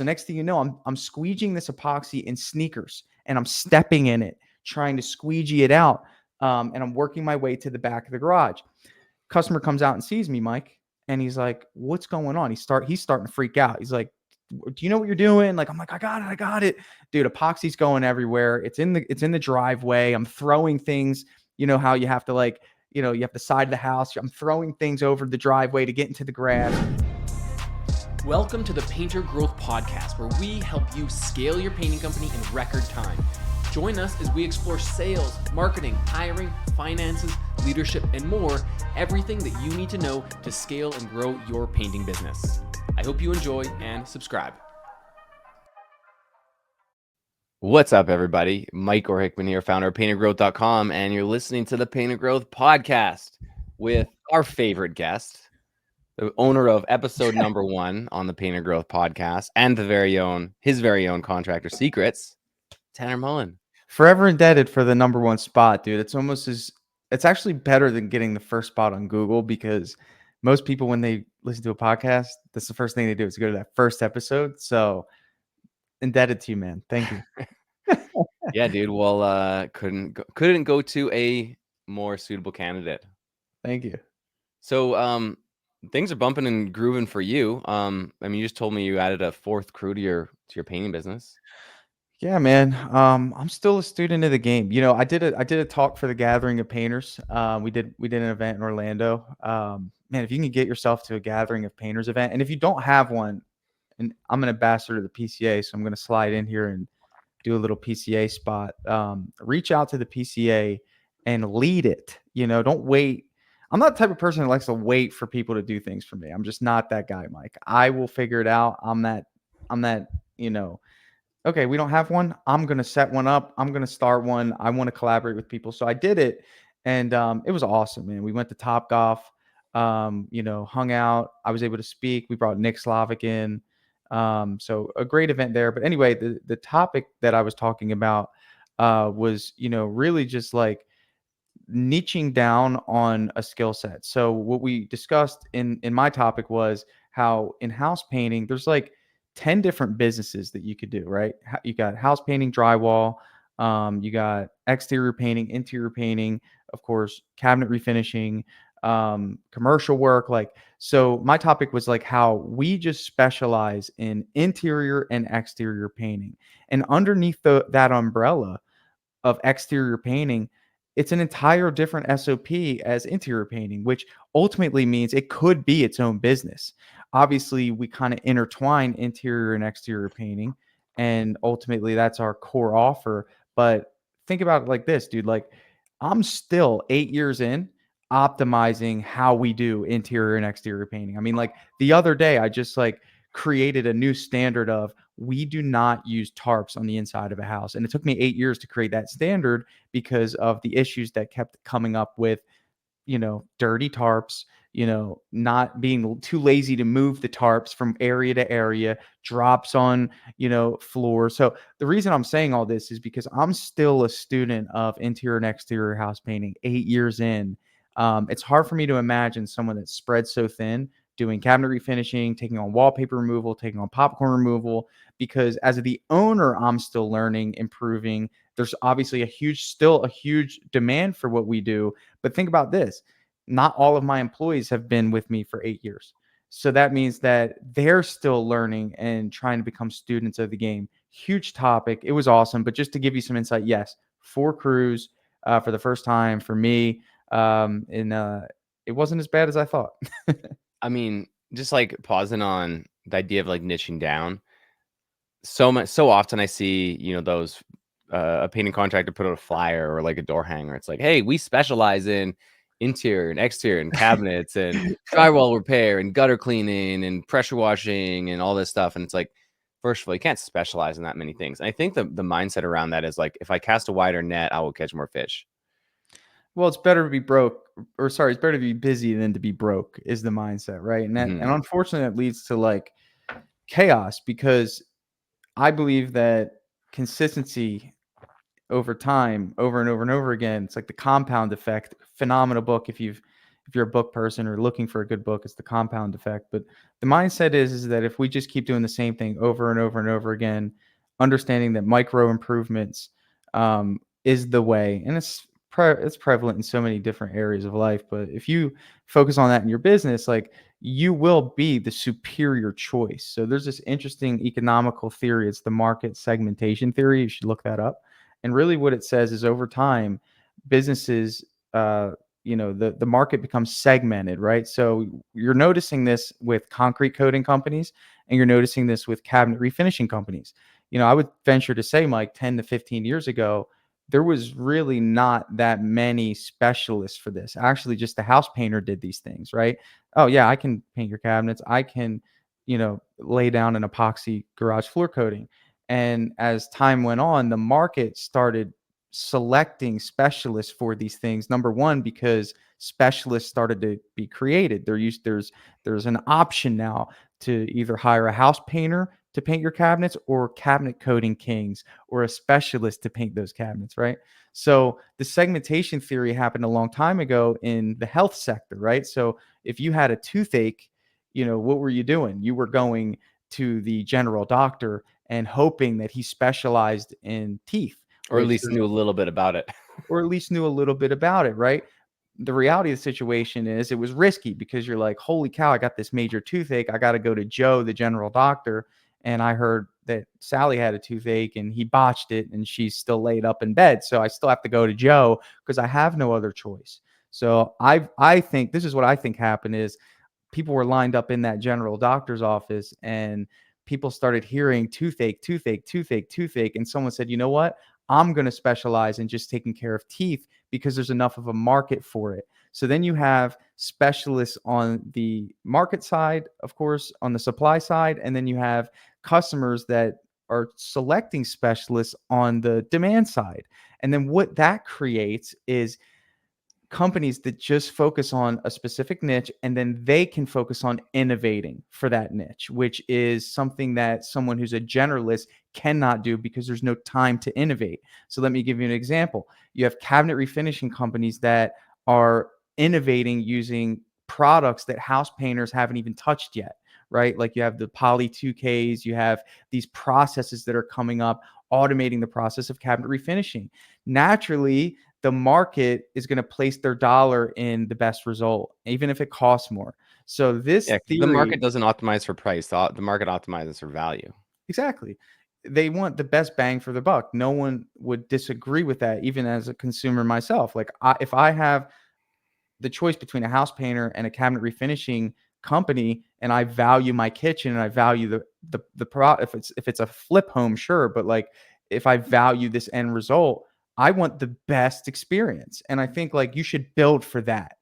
So next thing you know, I'm squeegeeing this epoxy in sneakers and I'm stepping in it, trying to squeegee it out. And I'm working my way to the back of the garage. Customer comes out and sees me, Mike, and he's like, "What's going on?" He's starting to freak out. He's like, "Do you know what you're doing?" Like, I'm like, I got it, dude. Epoxy's going everywhere. It's in the driveway. I'm throwing things. You know how you have to you have the side of the house. I'm throwing things over the driveway to get into the grass. Welcome to the Painter Growth Podcast, where we help you scale your painting company in record time. Join us as we explore sales, marketing, hiring, finances, leadership, and more, everything that you need to know to scale and grow your painting business. I hope you enjoy and subscribe. What's up, everybody? Mike Hickman here, founder of paintergrowth.com, and you're listening to the Painter Growth Podcast with our favorite guest, the owner of episode number 1 on the Painter Growth Podcast and his very own Contractor Secrets, Tanner Mullen. Forever indebted for the number 1 spot, dude. It's actually better than getting the first spot on Google, because most people, when they listen to a podcast, that's the first thing they do is go to that first episode. So indebted to you, man. Thank you. Yeah, dude. Well, couldn't go to a more suitable candidate. Thank you. So, things are bumping and grooving for you. You just told me you added a 4th crew to your painting business. Yeah, man. I'm still a student of the game. You know, I did a talk for the Gathering of Painters. We did an event in Orlando. Man, if you can get yourself to a Gathering of Painters event, and if you don't have one, and I'm an ambassador to the PCA, so I'm going to slide in here and do a little PCA spot. Reach out to the PCA and lead it. You know, don't wait. I'm not the type of person that likes to wait for people to do things for me. I'm just not that guy, Mike. I will figure it out. I'm that, okay, we don't have one. I'm going to set one up. I'm going to start one. I want to collaborate with people. So I did it, and it was awesome, man. We went to Topgolf, hung out. I was able to speak. We brought Nick Slavic in. So a great event there. But anyway, the topic that I was talking about was, really just like niching down on a skill set. So what we discussed in my topic was how in house painting, there's like 10 different businesses that you could do, right? You got house painting, drywall, you got exterior painting, interior painting, of course, cabinet refinishing, commercial work. So my topic was like how we just specialize in interior and exterior painting. And underneath that umbrella of exterior painting, it's an entire different SOP as interior painting, which ultimately means it could be its own business. Obviously, we kind of intertwine interior and exterior painting, and ultimately that's our core offer. But think about it like this, dude. Like, I'm still 8 years in optimizing how we do interior and exterior painting. I mean, like the other day, I just created a new standard of we do not use tarps on the inside of a house. And it took me 8 years to create that standard because of the issues that kept coming up with, dirty tarps, not being too lazy to move the tarps from area to area, drops on, floor. So the reason I'm saying all this is because I'm still a student of interior and exterior house painting 8 years in. It's hard for me to imagine someone that's spread so thin doing cabinet refinishing, taking on wallpaper removal, taking on popcorn removal, because as the owner, I'm still learning, improving. There's obviously still a huge demand for what we do. But think about this. Not all of my employees have been with me for 8 years. So that means that they're still learning and trying to become students of the game. Huge topic. It was awesome. But just to give you some insight, yes, 4 crews for the first time for me. It wasn't as bad as I thought. I mean, just pausing on the idea of niching down. So often I see, those a painting contractor put out a flyer or a door hanger. It's like, hey, we specialize in interior and exterior and cabinets and drywall repair and gutter cleaning and pressure washing and all this stuff. And it's like, first of all, you can't specialize in that many things. And I think the mindset around that is if I cast a wider net, I will catch more fish. Well, it's better to be it's better to be busy than to be broke is the mindset, right? And and unfortunately that leads to chaos, because I believe that consistency over time, over and over and over again, it's like the compound effect. Phenomenal book if you've if you're a book person or looking for a good book, it's the compound effect. But the mindset is that if we just keep doing the same thing over and over and over again, understanding that micro improvements is the way, and it's prevalent in so many different areas of life. But if you focus on that in your business, like, you will be the superior choice. So there's this interesting economical theory. It's the market segmentation theory. You should look that up. And really, what it says is over time, businesses, uh, the market becomes segmented, right? So you're noticing this with concrete coating companies, and you're noticing this with cabinet refinishing companies. I would venture to say, Mike, 10 to 15 years ago, there was really not that many specialists for this. Actually, just the house painter did these things, right? Oh yeah, I can paint your cabinets. I can, lay down an epoxy garage floor coating. And as time went on, the market started selecting specialists for these things. Number one, because specialists started to be created. There's an option now to either hire a house painter to paint your cabinets, or cabinet coating kings, or a specialist to paint those cabinets, right? So the segmentation theory happened a long time ago in the health sector, right? So if you had a toothache, what were you doing? You were going to the general doctor and hoping that he specialized in teeth, Or at which least knew a little bit about it. or at least knew a little bit about it, right? The reality of the situation is it was risky, because you're like, holy cow, I got this major toothache. I got to go to Joe, the general doctor. And I heard that Sally had a toothache and he botched it and she's still laid up in bed. So I still have to go to Joe because I have no other choice. So I think this is what I think happened is people were lined up in that general doctor's office, and people started hearing toothache, toothache, toothache, toothache. And someone said, you know what? I'm going to specialize in just taking care of teeth because there's enough of a market for it. So then you have specialists on the market side, of course, on the supply side, and then you have customers that are selecting specialists on the demand side. And then what that creates is companies that just focus on a specific niche, and then they can focus on innovating for that niche, which is something that someone who's a generalist cannot do because there's no time to innovate. So let me give you an example. You have cabinet refinishing companies that are innovating using products that house painters haven't even touched yet, right? Like you have the poly 2Ks, you have these processes that are coming up, automating the process of cabinet refinishing. Naturally, the market is going to place their dollar in the best result, even if it costs more. So this Yeah, 'cause the theory, market doesn't optimize for price. The market optimizes for value. exactly. They want the best bang for the buck. No one would disagree with that, even as a consumer myself. Like if I have the choice between a house painter and a cabinet refinishing company, and I value my kitchen and I value the pro, if it's a flip home, sure, but like if I value this end result, I want the best experience. And I think like you should build for that.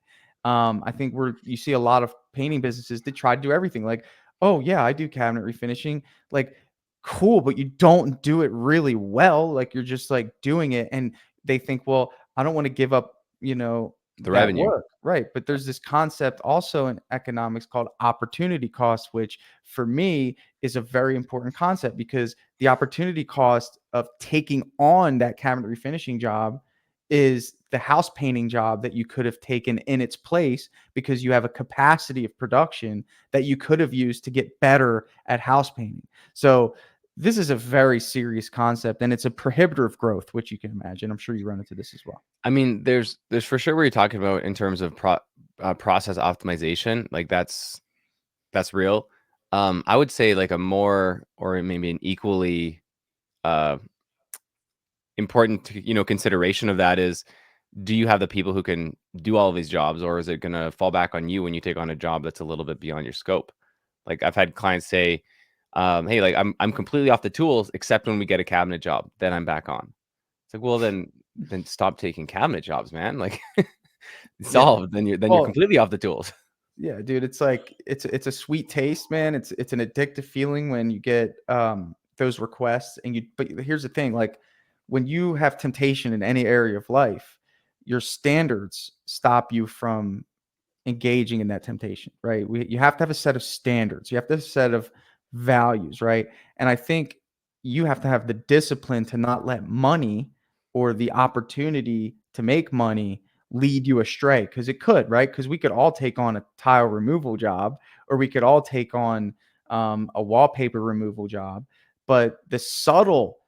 I think you see a lot of painting businesses that try to do everything. Like, oh yeah, I do cabinet refinishing. Like, cool, but you don't do it really well. Like you're just like doing it, and they think, well, I don't want to give up, The that revenue. work, right? But there's this concept also in economics called opportunity cost, which for me is a very important concept, because the opportunity cost of taking on that cabinet refinishing job is the house painting job that you could have taken in its place, because you have a capacity of production that you could have used to get better at house painting. So this is a very serious concept, and it's a prohibitor of growth, which you can imagine. I'm sure you run into this as well. I mean, there's for sure what you're talking about in terms of process optimization. Like that's real. I would say like a more, or maybe an equally uh important, consideration of that is, do you have the people who can do all of these jobs, or is it going to fall back on you when you take on a job that's a little bit beyond your scope? Like I've had clients say, hey, like I'm completely off the tools except when we get a cabinet job, then I'm back on. It's like, well, then stop taking cabinet jobs, man. Like Yeah. solved, then you're Well, completely off the tools. yeah, dude, it's like it's a sweet taste, man. It's an addictive feeling when you get those requests, and but here's the thing, like when you have temptation in any area of life, your standards stop you from engaging in that temptation, right? You have to have a set of standards. You have to have a set of values, right? And I think you have to have the discipline to not let money or the opportunity to make money lead you astray, because it could, right? Because we could all take on a tile removal job, or we could all take on a wallpaper removal job. But the subtle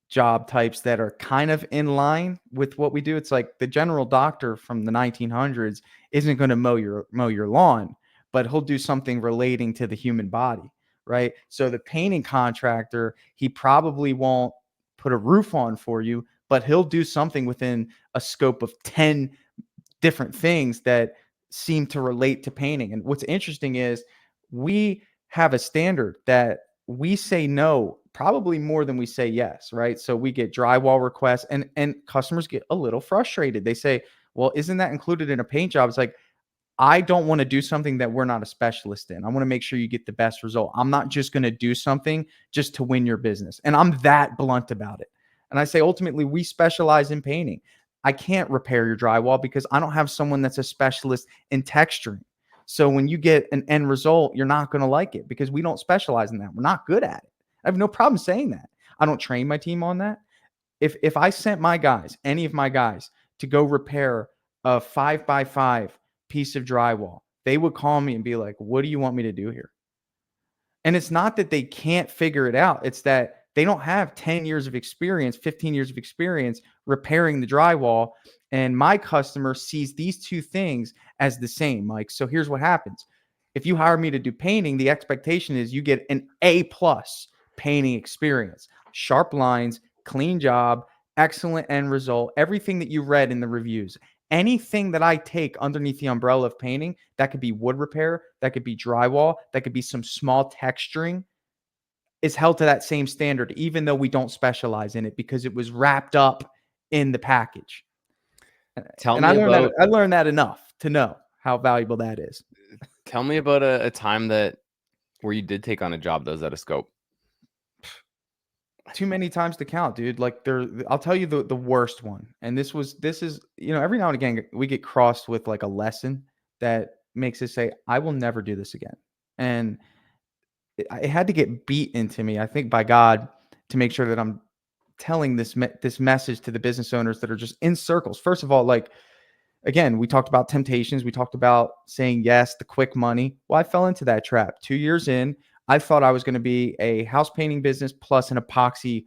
job types that are kind of in line with what we do, it's like the general doctor from the 1900s isn't going to mow your lawn, but he'll do something relating to the human body, right? So the painting contractor, he probably won't put a roof on for you, but he'll do something within a scope of 10 different things that seem to relate to painting. And what's interesting is we have a standard that we say no probably more than we say yes, right? So we get drywall requests, and customers get a little frustrated. They say, well, isn't that included in a paint job? It's like, I don't want to do something that we're not a specialist in. I want to make sure you get the best result. I'm not just going to do something just to win your business. And I'm that blunt about it. And I say, ultimately, we specialize in painting. I can't repair your drywall because I don't have someone that's a specialist in texturing. So when you get an end result, you're not going to like it because we don't specialize in that. We're not good at it. I have no problem saying that. I don't train my team on that. If I sent my guys, any of my guys, to go repair a 5x5 piece of drywall, they would call me and be like, what do you want me to do here? And it's not that they can't figure it out. It's that they don't have 10 years of experience, 15 years of experience repairing the drywall. And my customer sees these two things as the same, Mike. So here's what happens. If you hire me to do painting, the expectation is you get an A+ painting experience, sharp lines, clean job, excellent end result, everything that you read in the reviews. Anything that I take underneath the umbrella of painting, that could be wood repair, that could be drywall, that could be some small texturing, is held to that same standard, even though we don't specialize in it, because it was wrapped up in the package. Tell And me about I learned that enough to know how valuable that is. tell me about a time that where you did take on a job that was out of scope. Too many times to count, dude. Like I'll tell you the worst one. And this is, every now and again we get crossed with like a lesson that makes us say, I will never do this again. And it had to get beat into me, I think, by God, to make sure that I'm telling this message to the business owners that are just in circles. First of all, like, again, we talked about temptations. We talked about saying yes, the quick money. Well, I fell into that trap. 2 years in, I thought I was going to be a house painting business plus an epoxy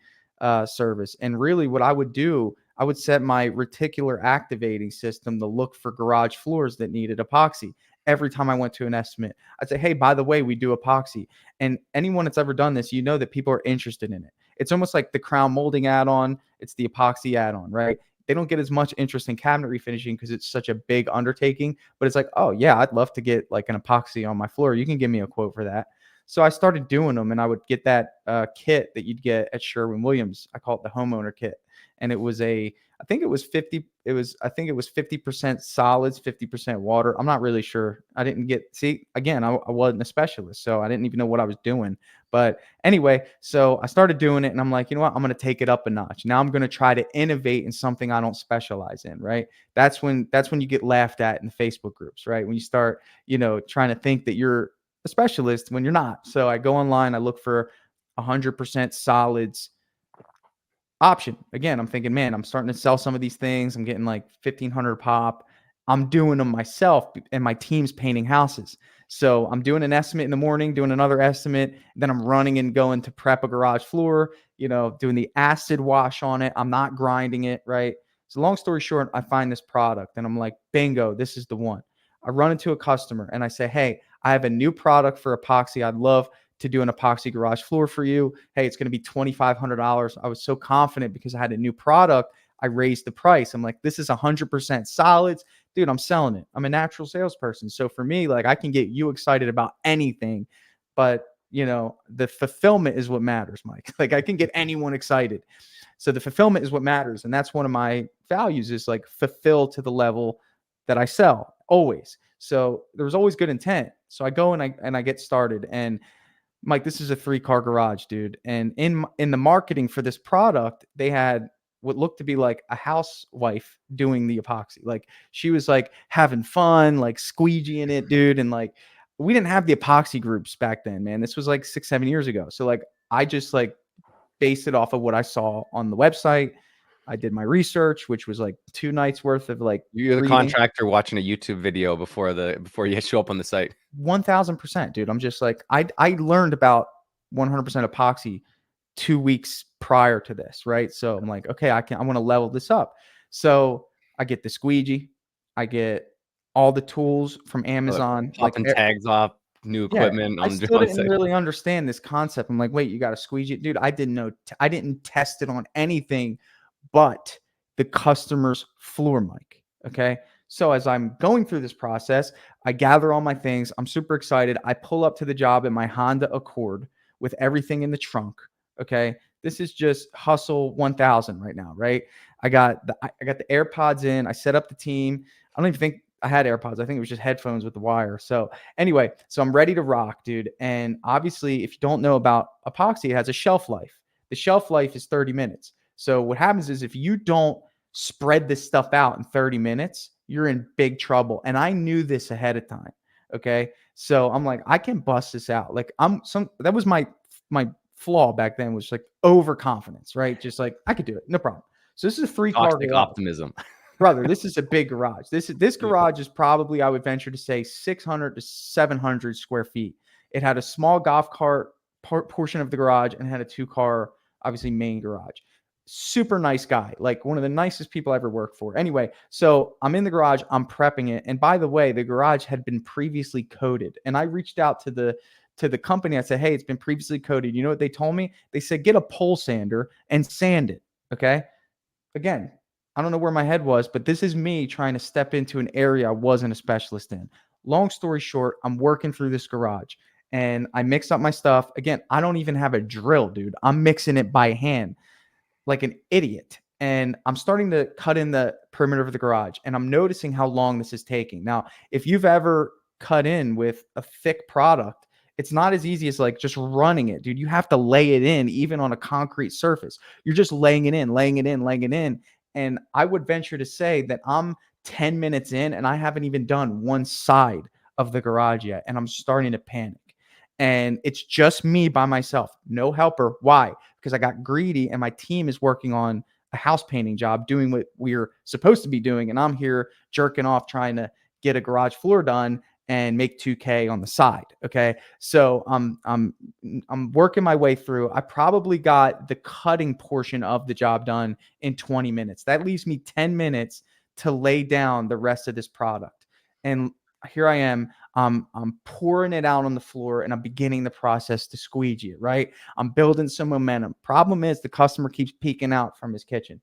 service. And really what I would do, I would set my reticular activating system to look for garage floors that needed epoxy. Every time I went to an estimate, I'd say, hey, by the way, we do epoxy. And anyone that's ever done this, you know that people are interested in it. It's almost like the crown molding add-on. It's the epoxy add-on, right? They don't get as much interest in cabinet refinishing because it's such a big undertaking, but it's like, oh yeah, I'd love to get like an epoxy on my floor. You can give me a quote for that. So I started doing them, and I would get that kit that you'd get at Sherwin-Williams. I call it the homeowner kit. And it was I think it was 50% solids, 50% water. I'm not really sure. I didn't again, I wasn't a specialist, so I didn't even know what I was doing. But anyway, so I started doing it, and I'm like, you know what? I'm going to take it up a notch. Now I'm going to try to innovate in something I don't specialize in, right? That's when you get laughed at in the Facebook groups, right? When you start, trying to think that you're a specialist when you're not. So I go online, I look for 100% solids option. Again, I'm thinking, man, I'm starting to sell some of these things. I'm getting like 1,500 pop. I'm doing them myself, and my team's painting houses. So I'm doing an estimate in the morning, doing another estimate. Then I'm running and going to prep a garage floor, doing the acid wash on it. I'm not grinding it, right? So long story short, I find this product and I'm like, bingo, this is the one. I run into a customer and I say, hey, I have a new product for epoxy. I'd love to do an epoxy garage floor for you. Hey, it's going to be $2,500. I was so confident because I had a new product. I raised the price. I'm like, this is 100% solids. Dude, I'm selling it. I'm a natural salesperson. So for me, like, I can get you excited about anything, but the fulfillment is what matters, Mike. Like, I can get anyone excited. So the fulfillment is what matters. And that's one of my values, is like fulfill to the level that I sell always. So there was always good intent. So I go and I get started. And Mike, this is a 3-car garage, dude. And in the marketing for this product, they had what looked to be like a housewife doing the epoxy. Like, she was like having fun, like squeegeeing it, dude. And like, we didn't have the epoxy groups back then, man. This was like 6-7 years ago. So like, I just like based it off of what I saw on the website, I did my research, which was like 2 nights worth of like You're the reading. contractor watching a YouTube video before you show up on the site. 1000%, dude. I'm just like, I learned about 100% epoxy 2 weeks prior to this, right? So I'm like, okay, I want to level this up. So I get the squeegee, I get all the tools from Amazon, like Popping tags off, new yeah, equipment I on the still on didn't site. really understand this concept. I'm like, wait, you got to squeeze it, dude. I didn't know. I didn't test it on anything but the customer's floor mic. Okay. So as I'm going through this process, I gather all my things. I'm super excited. I pull up to the job in my Honda Accord with everything in the trunk. Okay. This is just hustle 1000 right now, right? I got the AirPods in. I set up the team. I don't even think I had AirPods. I think it was just headphones with the wire. So anyway, so I'm ready to rock, dude. And obviously, if you don't know about epoxy, it has a shelf life. The shelf life is 30 minutes. So what happens is if you don't spread this stuff out in 30 minutes, you're in big trouble. And I knew this ahead of time. Okay. So I'm like, I can bust this out. Like that was my flaw back then, was like overconfidence, right? Just like I could do it. No problem. So this is a 3-car Toxic garage. optimism. Brother, this is a big garage. This garage is probably, I would venture to say, 600 to 700 square feet. It had a small golf cart portion of the garage and had a 2-car, obviously, main garage. Super nice guy, like one of the nicest people I ever worked for. Anyway, so I'm in the garage, I'm prepping it, and by the way, the garage had been previously coated, and I reached out to the company. I said, "Hey, it's been previously coated." You know what they told me? They said, "Get a pole sander and sand it." Okay. Again, I don't know where my head was, but this is me trying to step into an area I wasn't a specialist in. Long story short, I'm working through this garage and I mix up my stuff. Again, I don't even have a drill, dude. I'm mixing it by hand like an idiot. And I'm starting to cut in the perimeter of the garage and I'm noticing how long this is taking. Now, if you've ever cut in with a thick product, it's not as easy as like just running it, dude. You have to lay it in even on a concrete surface. You're just laying it in, laying it in, laying it in. And I would venture to say that I'm 10 minutes in and I haven't even done one side of the garage yet. And I'm starting to panic. And it's just me by myself, no helper. Why? Because I got greedy and my team is working on a house painting job, doing what we're supposed to be doing. And I'm here jerking off trying to get a garage floor done and make 2K on the side. Okay. So I'm working my way through. I probably got the cutting portion of the job done in 20 minutes. That leaves me 10 minutes to lay down the rest of this product. And here I am. I'm pouring it out on the floor and I'm beginning the process to squeegee it, right? I'm building some momentum. Problem is the customer keeps peeking out from his kitchen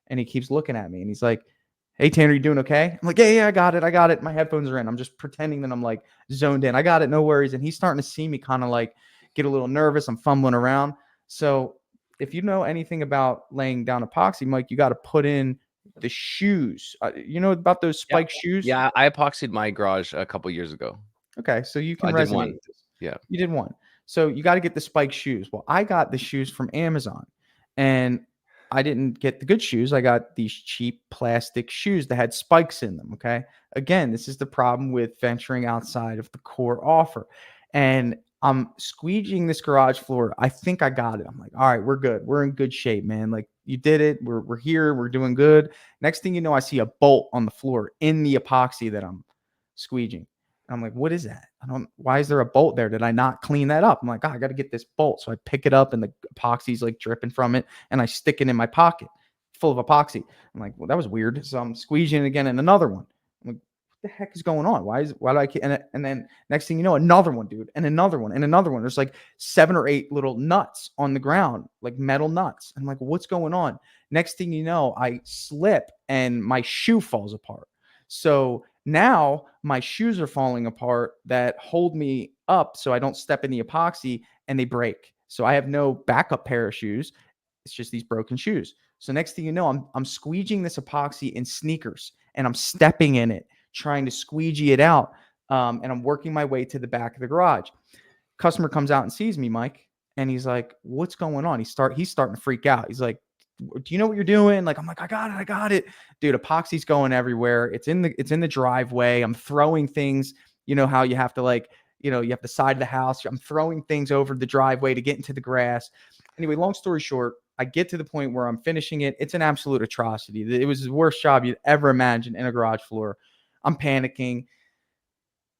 and he keeps looking at me and he's like, "Hey, Tanner, you doing okay?" I'm like, yeah, I got it. I got it. My headphones are in. I'm just pretending that I'm like zoned in. I got it. No worries. And he's starting to see me kind of like get a little nervous. I'm fumbling around. So if you know anything about laying down epoxy, Mike, you got to put in the shoes. You know about those Yeah. spike shoes? Yeah, I epoxied my garage a couple years ago. Okay. So you can I did resonate one. with this. Yeah. You did one. So you got to get the spike shoes. Well, I got the shoes from Amazon and I didn't get the good shoes. I got these cheap plastic shoes that had spikes in them. Okay. Again, this is the problem with venturing outside of the core offer. And I'm squeegeeing this garage floor. I think I got it. I'm like, all right, we're good. We're in good shape, man. Like you did it. We're here. We're doing good. Next thing you know, I see a bolt on the floor in the epoxy that I'm squeegeeing. I'm like, what is that? Why is there a bolt there? Did I not clean that up? I'm like, I got to get this bolt. So I pick it up and the epoxy's like dripping from it and I stick it in my pocket full of epoxy. I'm like, well, that was weird. So I'm squeezing it again and another one. I'm like, what the heck is going on? Why do I keep, and then next thing you know, another one, dude, and another one and another one. There's like 7 or 8 little nuts on the ground, like metal nuts. I'm like, what's going on? Next thing you know, I slip and my shoe falls apart. So now my shoes are falling apart that hold me up so I don't step in the epoxy and they break. So I have no backup pair of shoes. It's just these broken shoes. So next thing you know, I'm squeegeeing this epoxy in sneakers and I'm stepping in it, trying to squeegee it out. And I'm working my way to the back of the garage. Customer comes out and sees me, Mike, and he's like, "What's going on?" He's starting to freak out. He's like, "Do you know what you're doing?" Like, I'm like, I got it, dude. Epoxy's going everywhere. It's in the driveway. I'm throwing things. You know how you have to like, you have the side of the house. I'm throwing things over the driveway to get into the grass. Anyway, long story short, I get to the point where I'm finishing it. It's an absolute atrocity. It was the worst job you'd ever imagine in a garage floor. I'm panicking.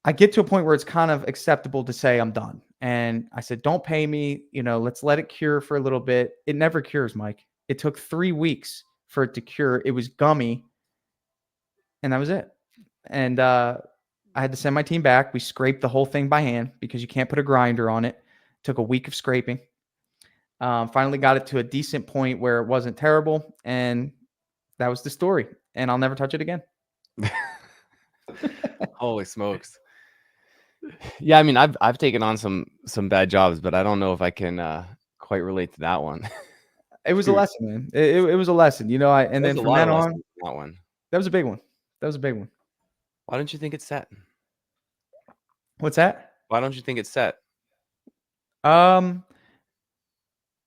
I get to a point where it's kind of acceptable to say I'm done. And I said, don't pay me. Let's let it cure for a little bit. It never cures, Mike. It took 3 weeks for it to cure. It was gummy. And that was it. And I had to send my team back. We scraped the whole thing by hand because you can't put a grinder on it. Took a week of scraping. Finally got it to a decent point where it wasn't terrible. And that was the story. And I'll never touch it again. Holy smokes. Yeah, I mean, I've taken on some bad jobs, but I don't know if I can quite relate to that one. It was a lesson, man. It was a lesson, and then from then on, that one. That was a big one. That was a big one. Why don't you think it's set? What's that? Why don't you think it's set? I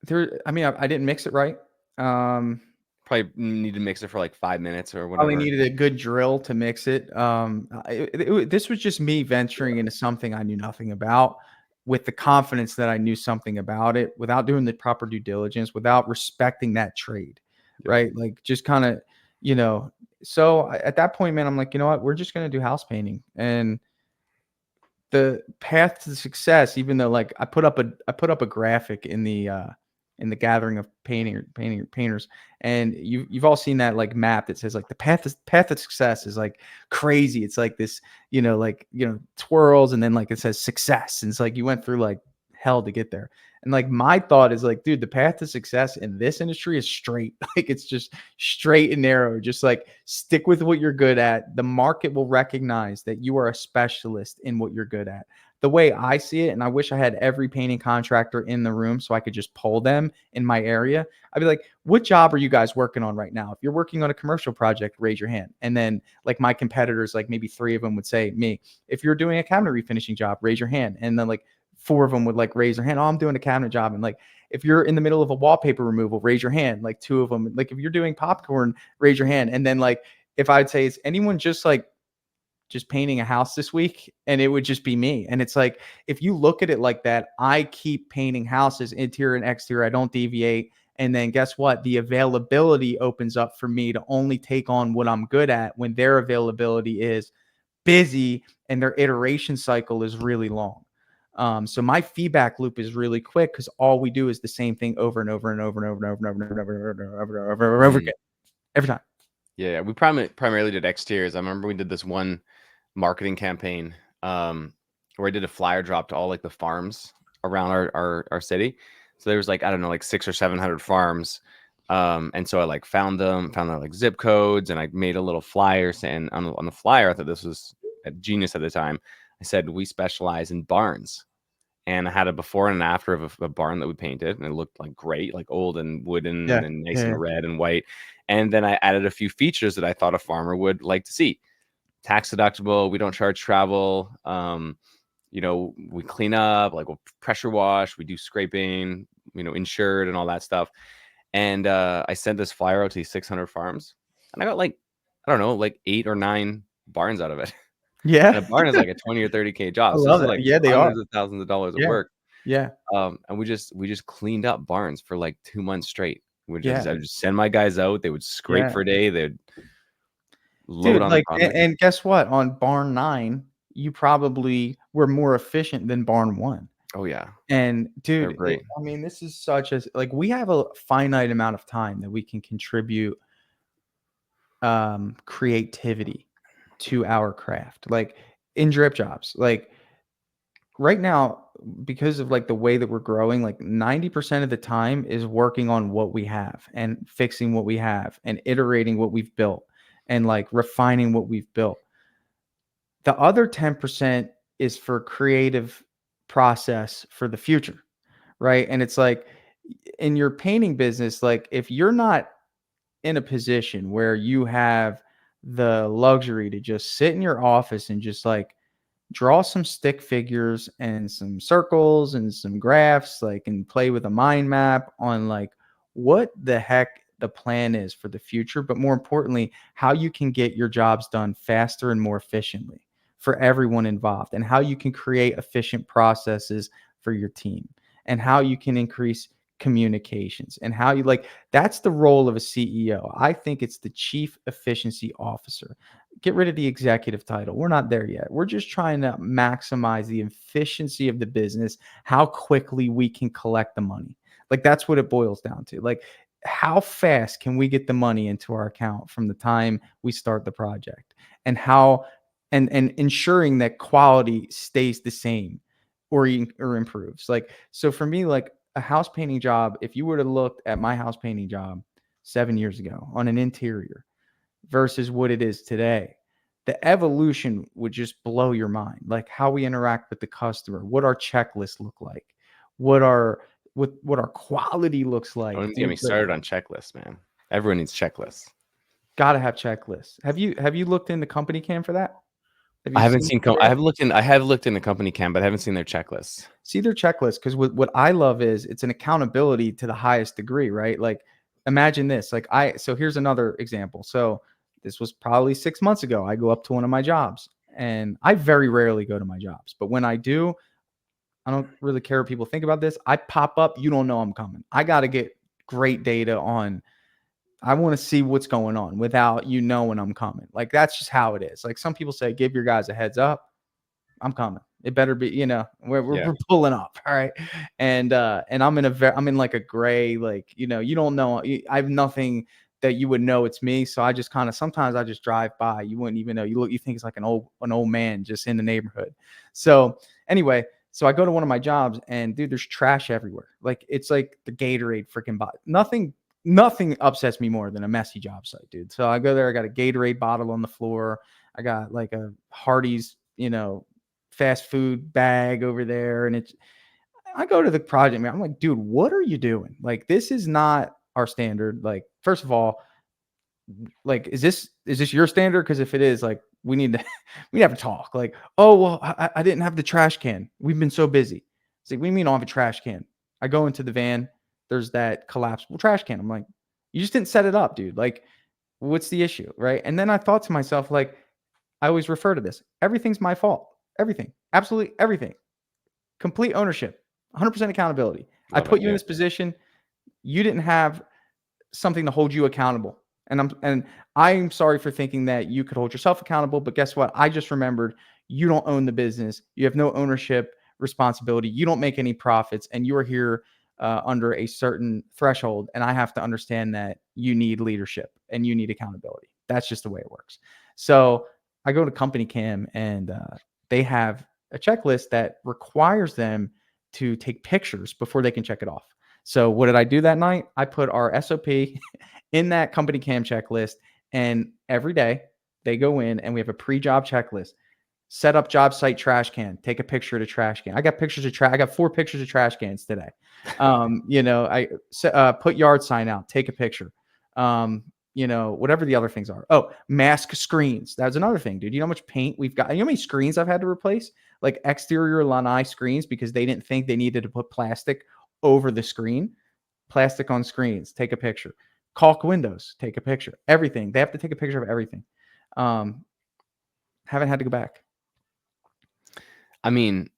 didn't mix it right. Probably need to mix it for like 5 minutes or whatever. Probably needed a good drill to mix it. This was just me venturing into something I knew nothing about, with the confidence that I knew something about it, without doing the proper due diligence, without respecting that trade, right? Like just kind of, So at that point, man, I'm like, you know what? We're just gonna do house painting, and the path to success. Even though, like, I put up a graphic in the gathering of painters, and you've all seen that like map that says like the path of success is like crazy. It's like this, twirls, and then like it says success, and it's like you went through like hell to get there. And like my thought is like, dude, the path to success in this industry is straight. Like it's just straight and narrow. Just like stick with what you're good at. The market will recognize that you are a specialist in what you're good at. The way I see it, and I wish I had every painting contractor in the room so I could just poll them in my area. I'd be like, what job are you guys working on right now? If you're working on a commercial project, raise your hand. And then like my competitors, like maybe 3 of them would say me. If you're doing a cabinet refinishing job, raise your hand. And then like 4 of them would like raise their hand. Oh, I'm doing a cabinet job. And like, if you're in the middle of a wallpaper removal, raise your hand. Like 2 of them, like if you're doing popcorn, raise your hand. And then like, if I'd say, is anyone just painting a house this week? And it would just be me. And it's like, if you look at it like that, I keep painting houses, interior and exterior. I don't deviate. And then guess what? The availability opens up for me to only take on what I'm good at when their availability is busy and their iteration cycle is really long. So my feedback loop is really quick because all we do is the same thing over and over and over and over and over and over and over and over and over again every time. Yeah, we primarily did exteriors. I remember we did this one marketing campaign where I did a flyer drop to all like the farms around our city. So there was like, I don't know, like 600 or 700 farms. And so I like found their like zip codes, and I made a little flyer saying on the flyer, I thought this was a genius at the time. I said, we specialize in barns. And I had a before and an after of a barn that we painted, and it looked like great, like old and wooden and nice and red and white. And then I added a few features that I thought a farmer would like to see. Tax deductible. We don't charge travel. We clean up, like we'll pressure wash. We do scraping, insured and all that stuff. And I sent this flyer out to these 600 farms, and I got like, I don't know, like 8 or 9 barns out of it. Yeah. And a barn is like a 20 or 30K job. I So love this is it. like Yeah, they are. hundreds of thousands of dollars of work. Yeah. And we just cleaned up barns for like 2 months straight. I would Yeah. just send my guys out. They would scrape for a day. They'd load Dude, on like, the product. and guess what? On barn 9, you probably were more efficient than barn 1. Oh yeah. And They're dude, great. I mean, this is such a like we have a finite amount of time that we can contribute creativity to our craft. Like in Dripjobs, like right now, because of like the way that we're growing, like 90% of the time is working on what we have and fixing what we have and iterating what we've built and like refining what we've built. The other 10% is for creative process for the future, right? And it's like in your painting business, like if you're not in a position where you have the luxury to just sit in your office and just like draw some stick figures and some circles and some graphs, like, and play with a mind map on like what the heck the plan is for the future, but more importantly, how you can get your jobs done faster and more efficiently for everyone involved, and how you can create efficient processes for your team, and how you can increase communications and how you like that's the role of a CEO. I think it's the chief efficiency officer. Get rid of the executive title. We're not there yet. We're just trying to maximize the efficiency of the business, how quickly we can collect the money. Like that's what it boils down to. Like how fast can we get the money into our account from the time we start the project, and how and ensuring that quality stays the same or improves. Like so for me, like a house painting job, if you were to look at my house painting job 7 years ago on an interior versus what it is today, the evolution would just blow your mind. Like how we interact with the customer, what our checklists look like, what our what our quality looks Don't like, even get dude. me Like, started on checklists, man. Everyone needs checklists. gotta have checklists. Have you looked into company cam for that? Have you I haven't seen seen. what they I are? have looked in the company cam, but I haven't seen their checklists. See their checklist, because what I love is it's an accountability to the highest degree, right? Like imagine this. Like so here's another example. So this was probably 6 months ago. I go up to one of my jobs, and I very rarely go to my jobs, but when I do, I don't really care what people think about this. I pop up, you don't know I'm coming. I got to get great data on. I want to see what's going on without you knowing I'm coming. Like that's just how it is. Like some people say, give your guys a heads up. I'm coming. It better be, Yeah, we're pulling up. All right. And I'm in like a gray, like, you don't know. I have nothing that you would know it's me. So I just kind of, sometimes I just drive by. You wouldn't even know. You think it's like an old man just in the neighborhood. So anyway, so I go to one of my jobs and dude, there's trash everywhere. Like it's like the Gatorade freaking bottle. Nothing upsets me more than a messy job site, dude. So I go there, I got a Gatorade bottle on the floor. I got like a Hardee's, fast food bag over there. And I go to the project, man. I'm like, dude, what are you doing? Like, this is not our standard. Like, first of all, like, is this your standard? Because if it is, like, we need to we have to talk. Like, oh well, I didn't have the trash can. We've been so busy. It's like, what do you mean I don't have a trash can? I go into the van, there's that collapsible trash can. I'm like, you just didn't set it up, dude. Like, what's the issue? Right. And then I thought to myself, like, I always refer to this. Everything's my fault. Everything. Absolutely everything. Complete ownership. 100% accountability. I love it. put you in Yeah, this position. You didn't have something to hold you accountable. And I'm sorry for thinking that you could hold yourself accountable, but guess what? I just remembered you don't own the business. You have no ownership responsibility. You don't make any profits, and you are here under a certain threshold. And I have to understand that you need leadership and you need accountability. That's just the way it works. So I go to Company Cam, and they have a checklist that requires them to take pictures before they can check it off. So what did I do that night? I put our SOP in that Company Cam checklist, and every day they go in and we have a pre-job checklist. Set up job site trash can. Take a picture of the trash can. I got pictures of trash. I got 4 pictures of trash cans today. I put yard sign out. Take a picture. Whatever the other things are. Oh, mask screens. That's another thing, dude. You know how much paint we've got? You know how many screens I've had to replace? Like exterior lanai screens, because they didn't think they needed to put plastic over the screen. Plastic on screens. Take a picture. Caulk windows. Take a picture. Everything. They have to take a picture of everything. Haven't had to go back. I mean,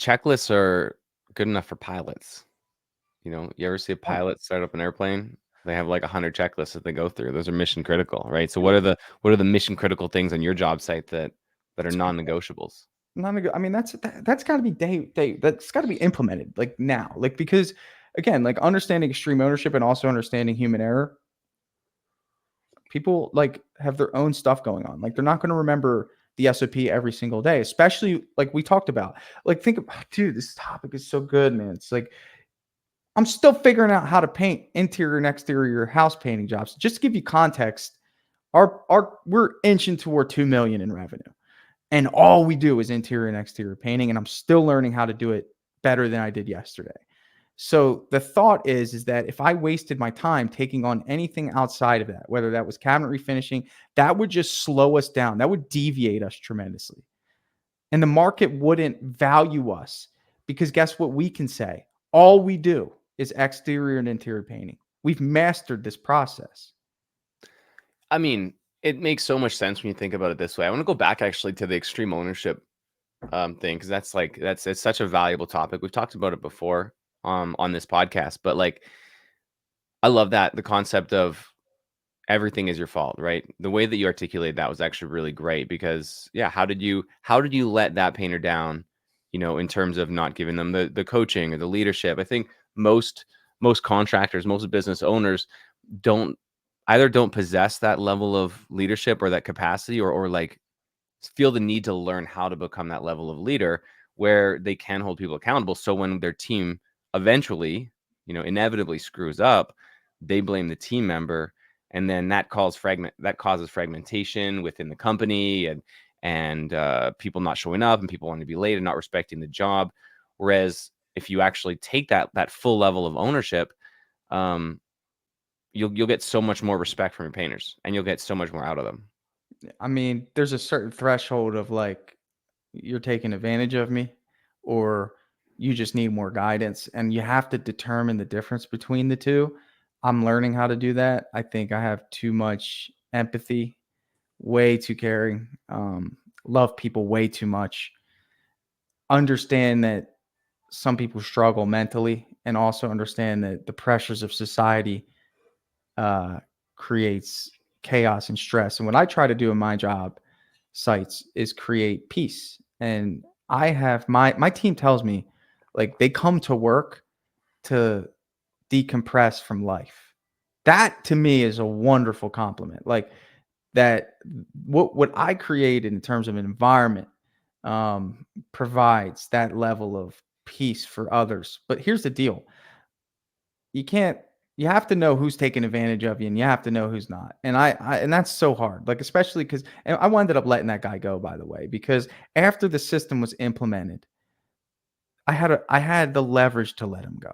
checklists are good enough for pilots. You ever see a Oh, pilot start up an airplane? They have like 100 checklists that they go through. Those are mission critical, right? So dude, what are the mission critical things on your job site that are it's non-negotiables? I mean, that's got to be that's got to be implemented like now, like because again, like understanding extreme ownership and also understanding human error. People like have their own stuff going on. Like they're not going to remember the SOP every single day, especially like we talked about. Like think of, dude, this topic is so good, man. It's like I'm still figuring out how to paint interior and exterior house painting jobs. Just to give you context, we're inching toward 2 million in revenue. And all we do is interior and exterior painting. And I'm still learning how to do it better than I did yesterday. So the thought is that if I wasted my time taking on anything outside of that, whether that was cabinet refinishing, that would just slow us down. That would deviate us tremendously. And the market wouldn't value us because guess what we can say? All we do is exterior and interior painting. We've mastered this process. I mean, it makes so much sense when you think about it this way. I want to go back actually to the extreme ownership thing, because it's such a valuable topic. We've talked about it before on this podcast. But like, I love that the concept of everything is your fault, right? The way that you articulated that was actually really great because yeah, how did you let that painter down, in terms of not giving them the coaching or the leadership? I think most contractors, most business owners don't don't possess that level of leadership or that capacity or like feel the need to learn how to become that level of leader where they can hold people accountable. So when their team eventually, inevitably screws up, they blame the team member, and then that causes fragmentation within the company and people not showing up and people wanting to be late and not respecting the job. Whereas if you actually take that full level of ownership, um, you'll get so much more respect from your painters and you'll get so much more out of them. I mean, there's a certain threshold of like you're taking advantage of me or you just need more guidance and you have to determine the difference between the two. I'm learning how to do that. I think I have too much empathy, way too caring, love people way too much, understand that some people struggle mentally, and also understand that the pressures of society uh, creates chaos and stress. And what I try to do in my job sites is create peace. And I have my team tells me like they come to work to decompress from life. That to me is a wonderful compliment. Like that what I create in terms of an environment provides that level of peace for others. But here's the deal: you can't. You have to know who's taking advantage of you, and you have to know who's not. And and that's so hard. Like especially because I ended up letting that guy go, by the way, because after the system was implemented, I had the leverage to let him go.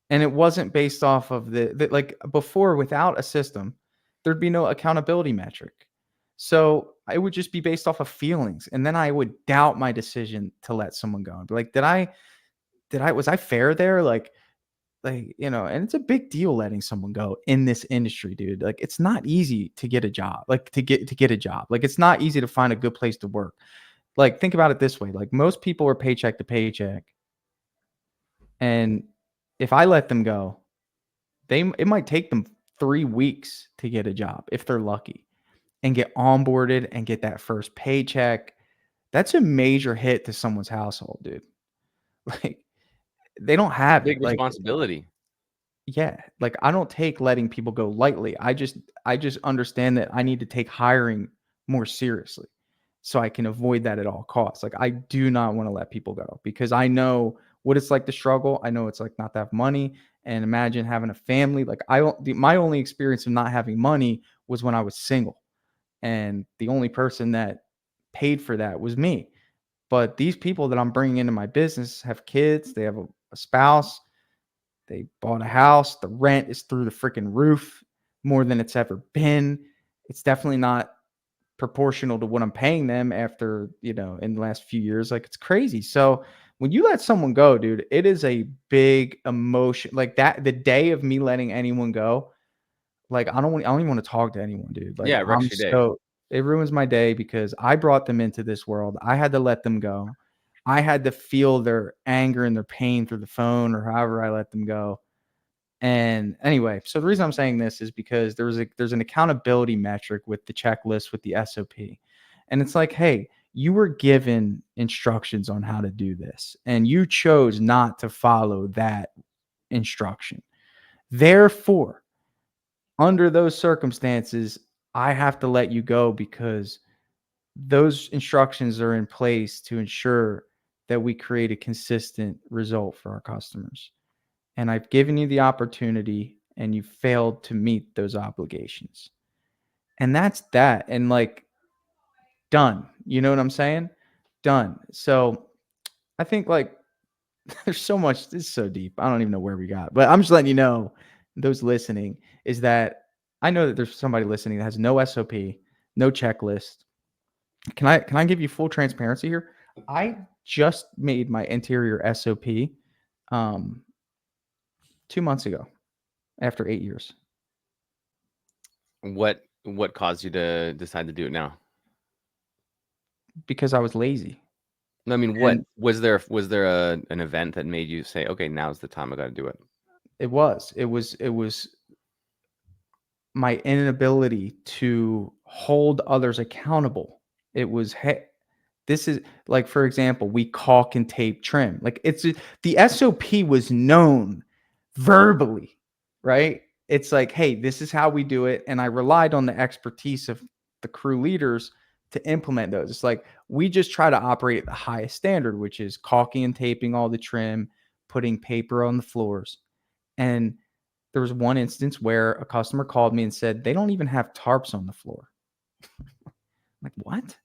And it wasn't based off of the like before without a system, there'd be no accountability metric. So it would just be based off of feelings. And then I would doubt my decision to let someone go. And be like, was I fair there? And it's a big deal letting someone go in this industry, dude. Like it's not easy to get a job, like to get a job. Like it's not easy to find a good place to work. Like think about it this way. Like most people are paycheck to paycheck. And if I let them go, it might take them 3 weeks to get a job if they're lucky and get onboarded and get that first paycheck. That's a major hit to someone's household, dude. Like, they don't It's a have it. big Like, responsibility. yeah, like, I don't take letting people go lightly. I just understand that I need to take hiring more seriously so I can avoid that at all costs. Like, I do not wanna let people go because I know what it's like to struggle. I know it's like not to have money, and imagine having a family. Like, I don't my only experience of not having money was when I was single, and the only person that paid for that was me. But these people that I'm bringing into my business have kids, they have a spouse, they bought a house. The rent is through the freaking roof more than it's ever been. It's definitely not proportional to what I'm paying them after, in the last few years. Like it's crazy. So when you let someone go, dude, it is a big emotion. Like that, the day of me letting anyone go, like I don't even want to talk to anyone, dude. Like Yeah, it wrecks your day. it ruins my day because I brought them into this world. I had to let them go. I had to feel their anger and their pain through the phone or however I let them go. And anyway, so the reason I'm saying this is because there's an accountability metric with the checklist with the SOP. And it's like, hey, you were given instructions on how to do this, and you chose not to follow that instruction. Therefore, under those circumstances, I have to let you go because those instructions are in place to ensure that we create a consistent result for our customers. And I've given you the opportunity and you failed to meet those obligations. And that's that. And like, done. You know what I'm saying? Done. So I think like there's so much, this is so deep. I don't even know where we got, but I'm just letting you know, those listening, is that I know that there's somebody listening that has no SOP, no checklist. Can I give you full transparency here? I just made my interior SOP 2 months ago after 8 years. What caused you to decide to do it now? Because I was lazy. I mean, what And was there an event that made you say, okay, now's the time I got to do it? it was my inability to hold others accountable. It was, hey, this is like, for example, we caulk and tape trim. Like the SOP was known verbally, right? It's like, hey, this is how we do it. And I relied on the expertise of the crew leaders to implement those. It's like we just try to operate at the highest standard, which is caulking and taping all the trim, putting paper on the floors. And there was one instance where a customer called me and said they don't even have tarps on the floor. I'm like, what?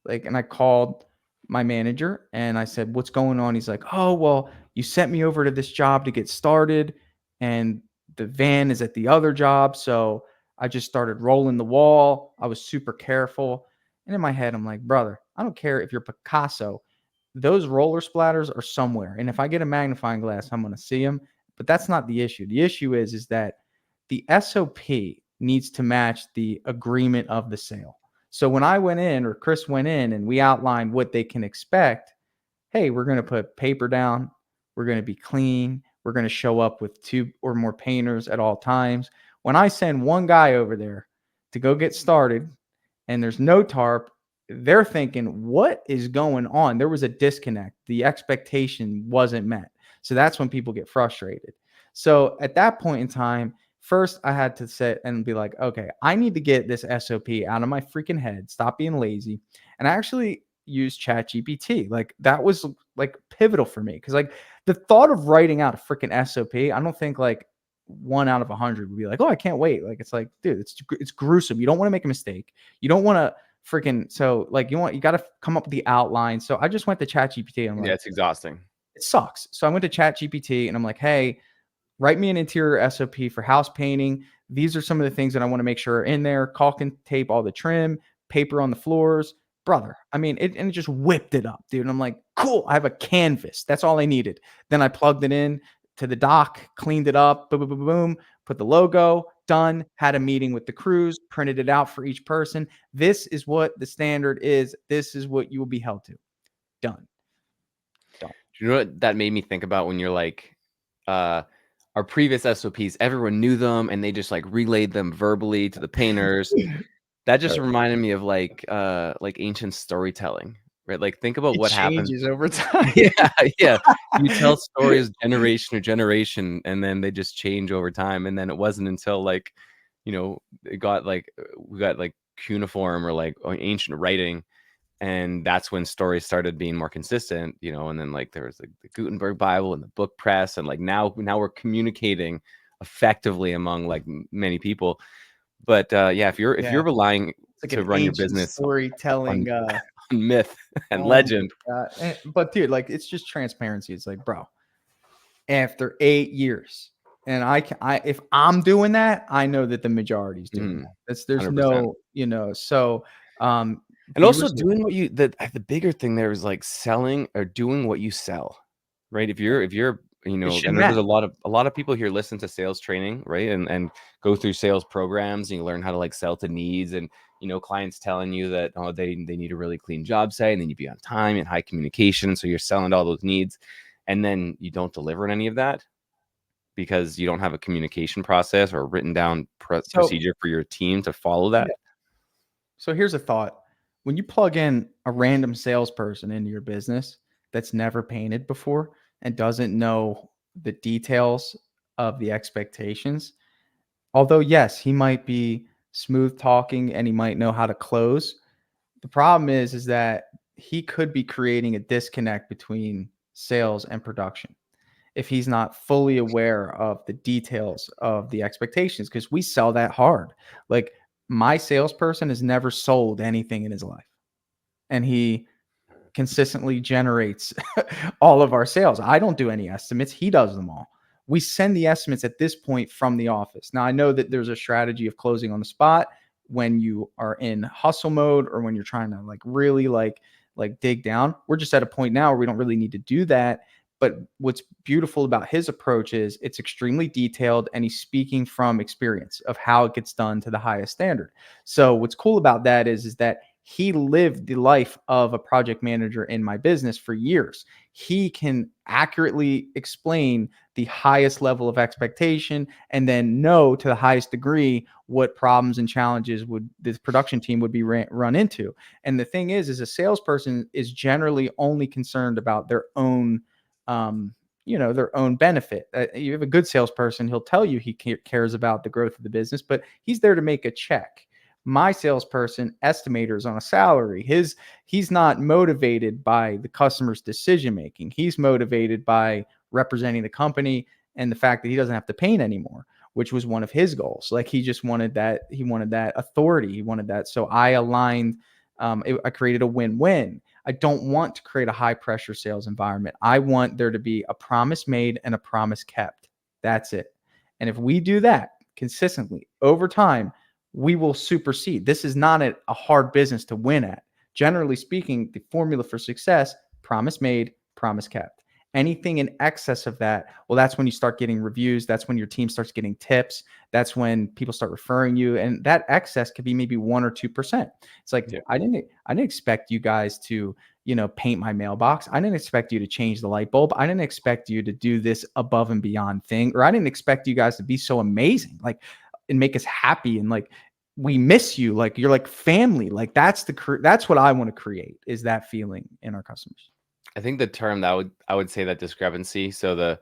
Like, and I called my manager and I said, what's going on? He's like, oh, well, you sent me over to this job to get started and the van is at the other job. So I just started rolling the wall. I was super careful. And in my head, I'm like, brother, I don't care if you're Picasso. Those roller splatters are somewhere. And if I get a magnifying glass, I'm going to see them. But that's not the issue. The issue is that the SOP needs to match the agreement of the sale. So when I went in or Chris went in and we outlined what they can expect, hey, we're going to put paper down. We're going to be clean. We're going to show up with 2 or more painters at all times. When I send one guy over there to go get started and there's no tarp, they're thinking, what is going on? There was a disconnect. The expectation wasn't met. So that's when people get frustrated. So at that point in time, first I had to sit and be like, okay, I need to get this SOP out of my freaking head, stop being lazy. And I actually used ChatGPT. Like that was like pivotal for me. Cause like the thought of writing out a freaking SOP, I don't think like 1 out of 100 would be like, oh, I can't wait. Like, it's like, dude, it's gruesome. You don't want to make a mistake. You don't want to freaking, so like you got to come up with the outline. So I just went to ChatGPT. I'm Yeah, like, it's exhausting. it sucks. So I went to ChatGPT and I'm like, hey, write me an interior SOP for house painting. These are some of the things that I want to make sure are in there. Caulk and tape all the trim, paper on the floors. Brother, I mean, and it just whipped it up, dude. And I'm like, cool, I have a canvas. That's all I needed. Then I plugged it in to the dock, cleaned it up, boom, boom, boom, boom, put the logo, done, had a meeting with the crews, printed it out for each person. This is what the standard is. This is what you will be held to. Done. Do you know what that made me think about when you're like, our previous SOPs, everyone knew them and they just like relayed them verbally to the painters. That just Right. reminded me of like ancient storytelling, right? Like think about It what happened. changes over time. Yeah, yeah. You tell stories generation to generation, and then they just change over time. And then it wasn't until like, it got like we got like cuneiform or like ancient writing, and that's when stories started being more consistent, and then like there was like the Gutenberg Bible and the book press, and like now we're communicating effectively among like many people. But yeah, if you're Yeah. relying It's like to an run your ancient business on, storytelling. on myth and Oh my legend. god. But dude, like it's just transparency. It's like, bro, after 8 years, and if I'm doing that, I know that the majority is doing that. There's 100%. no, so And be also resilient. doing what the bigger thing there is like selling or doing what you sell, right? If you're It should and there's match. a lot of people here listen to sales training, right? And go through sales programs and you learn how to like sell to needs, and clients telling you that they need a really clean job site and they need to be on time and high communication. So you're selling to all those needs, and then you don't deliver on any of that because you don't have a communication process or a written down So procedure for your team to follow yeah. that. So here's a thought. When you plug in a random salesperson into your business that's never painted before and doesn't know the details of the expectations, although yes, he might be smooth talking and he might know how to close, the problem is that he could be creating a disconnect between sales and production if he's not fully aware of the details of the expectations, because we sell that hard. Like my salesperson has never sold anything in his life, and he consistently generates all of our sales. I don't do any estimates. He does them all. We send the estimates at this point from the office. Now, I know that there's a strategy of closing on the spot when you are in hustle mode or when you're trying to like really like dig down. We're just at a point now where we don't really need to do that. But what's beautiful about his approach is it's extremely detailed and he's speaking from experience of how it gets done to the highest standard. So what's cool about that is that he lived the life of a project manager in my business for years. He can accurately explain the highest level of expectation and then know to the highest degree what problems and challenges would this production team would be run into. And the thing is a salesperson is generally only concerned about their own their own benefit. You have a good salesperson, he'll tell you he cares about the growth of the business, but he's there to make a check. My salesperson estimator is on a salary. He's not motivated by the customer's decision making. He's motivated by representing the company and the fact that he doesn't have to paint anymore, which was one of his goals. Like he just wanted that. He wanted that authority. He wanted that. So I aligned. I created a win-win. I don't want to create a high pressure sales environment. I want there to be a promise made and a promise kept. That's it. And if we do that consistently over time, we will supersede. This is not a hard business to win at. Generally speaking, the formula for success, promise made, promise kept. Anything in excess of that, well, that's when you start getting reviews. That's when your team starts getting tips. That's when people start referring you. And that excess could be maybe 1 or 2%. It's like, I didn't expect you guys to, paint my mailbox. I didn't expect you to change the light bulb. I didn't expect you to do this above and beyond thing, or I didn't expect you guys to be so amazing, like, and make us happy. And like, we miss you. Like, you're like family. Like that's what I want to create, is that feeling in our customers. I think the term I would say that discrepancy. So the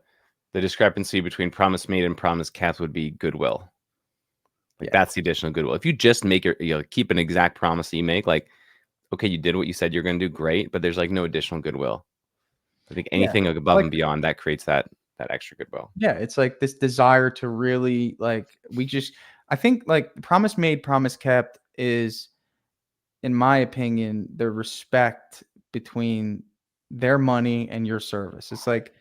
discrepancy between promise made and promise kept would be goodwill. Like that's the additional goodwill. If you just make keep an exact promise that you make, like, okay, you did what you said you're going to do, great, but there's like no additional goodwill. I think anything above and beyond that creates that extra goodwill. Yeah, it's like this desire to really I think like promise made, promise kept is, in my opinion, the respect between their money and your service. It's like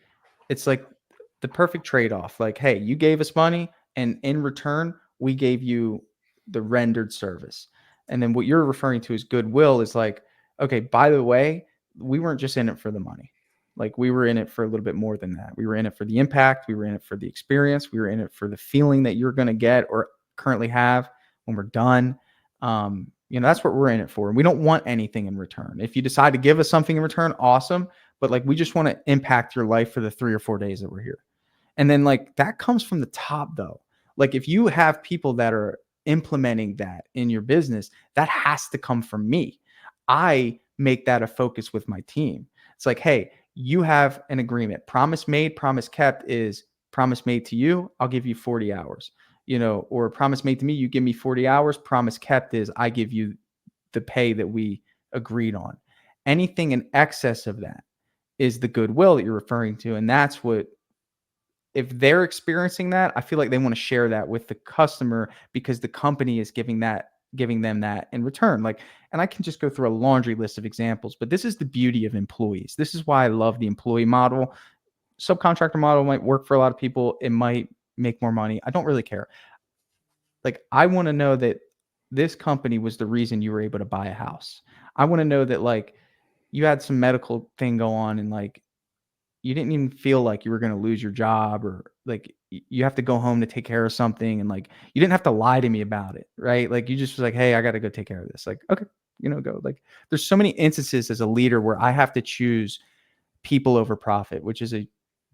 the perfect trade-off. Like, hey, you gave us money, and in return, we gave you the rendered service. And then what you're referring to as goodwill is like, okay, by the way, we weren't just in it for the money. Like, we were in it for a little bit more than that. We were in it for the impact. We were in it for the experience. We were in it for the feeling that you're going to get or currently have when we're done. That's what we're in it for. And we don't want anything in return. If you decide to give us something in return, awesome. But like, we just want to impact your life for the 3 or 4 days that we're here. And then like, that comes from the top though. Like, if you have people that are implementing that in your business, that has to come from me. I make that a focus with my team. It's like, hey, you have an agreement. Promise made, promise kept is promise made to you, I'll give you 40 hours. Or promise made to me, you give me 40 hours. Promise kept is I give you the pay that we agreed on. Anything in excess of that is the goodwill that you're referring to. And that's what, if they're experiencing that, I feel like they want to share that with the customer, because the company is giving them that in return. Like, and I can just go through a laundry list of examples, but this is the beauty of employees. This is why I love the employee model. Subcontractor model might work for a lot of people. It might make more money. I don't really care. Like, I want to know that this company was the reason you were able to buy a house. I want to know that like you had some medical thing go on and like you didn't even feel like you were going to lose your job, or like you have to go home to take care of something. And like, you didn't have to lie to me about it. Right. Like, you just was like, hey, I got to go take care of this. Like, okay, go. Like, there's so many instances as a leader where I have to choose people over profit, which is a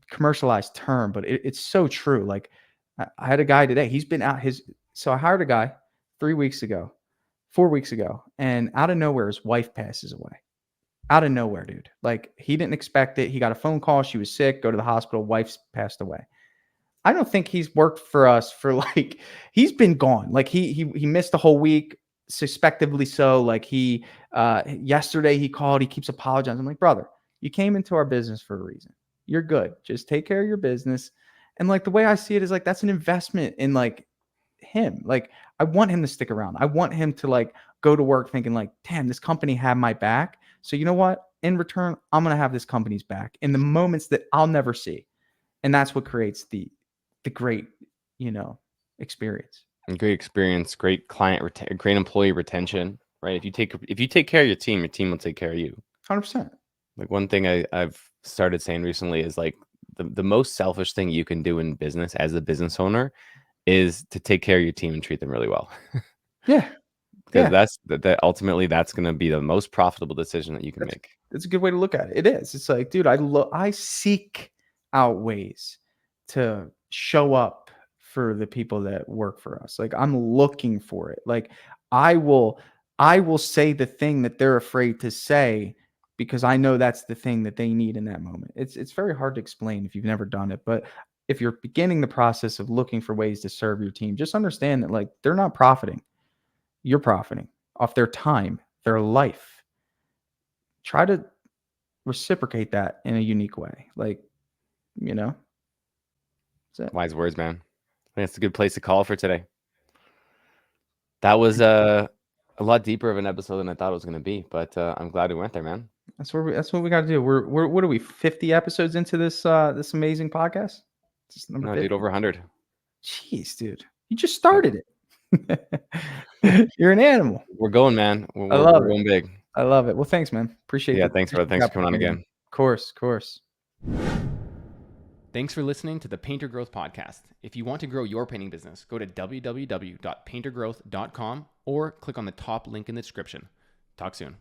commercialized term, but it's so true. Like, I had a guy today, he's been out so I hired a guy 4 weeks ago, and out of nowhere, his wife passes away. Out of nowhere, dude. Like, he didn't expect it. He got a phone call. She was sick, go to the hospital. Wife's passed away. I don't think he's worked for us for like, he's been gone. Like he missed the whole week, suspectively so. Like yesterday he called, he keeps apologizing. I'm like, brother, you came into our business for a reason. You're good. Just take care of your business. And like, the way I see it is like, that's an investment in like him. Like, I want him to stick around. I want him to like go to work thinking like, damn, this company had my back. So you know what? In return, I'm going to have this company's back in the moments that I'll never see. And that's what creates the great, experience. Great experience, great great employee retention, right? If you take care of your team will take care of you. 100%. Like, one thing I've started saying recently is like the most selfish thing you can do in business as a business owner is to take care of your team and treat them really well. Yeah. because Yeah. that ultimately that's going to be the most profitable decision that you can make. That's a good way to look at it. It is. It's like, dude, I seek out ways to show up for the people that work for us. Like I'm looking for it. Like I will I will say the thing that they're afraid to say because I know that's the thing that they need in that moment. It's very hard to explain if you've never done it, but if you're beginning the process of looking for ways to serve your team, just understand that like they're not profiting. You're profiting off their time, their life. Try to reciprocate that in a unique way. Like, you know, that's it. Wise words, man. I think that's a good place to call for today. That was a lot deeper of an episode than I thought it was going to be, but I'm glad we went there, man. That's what we got to do. We're what are we 50 episodes into this this amazing podcast? This is number No, 50. dude, over 100. Jeez, dude. You just started it. You're an animal. We're going, man. I We're love it. going big. I love it. Well, thanks, man. Appreciate Yeah, the thanks for coming on again. Of course, of course. Thanks for listening to the Painter Growth Podcast. If you want to grow your painting business, go to www.paintergrowth.com or click on the top link in the description. Talk soon.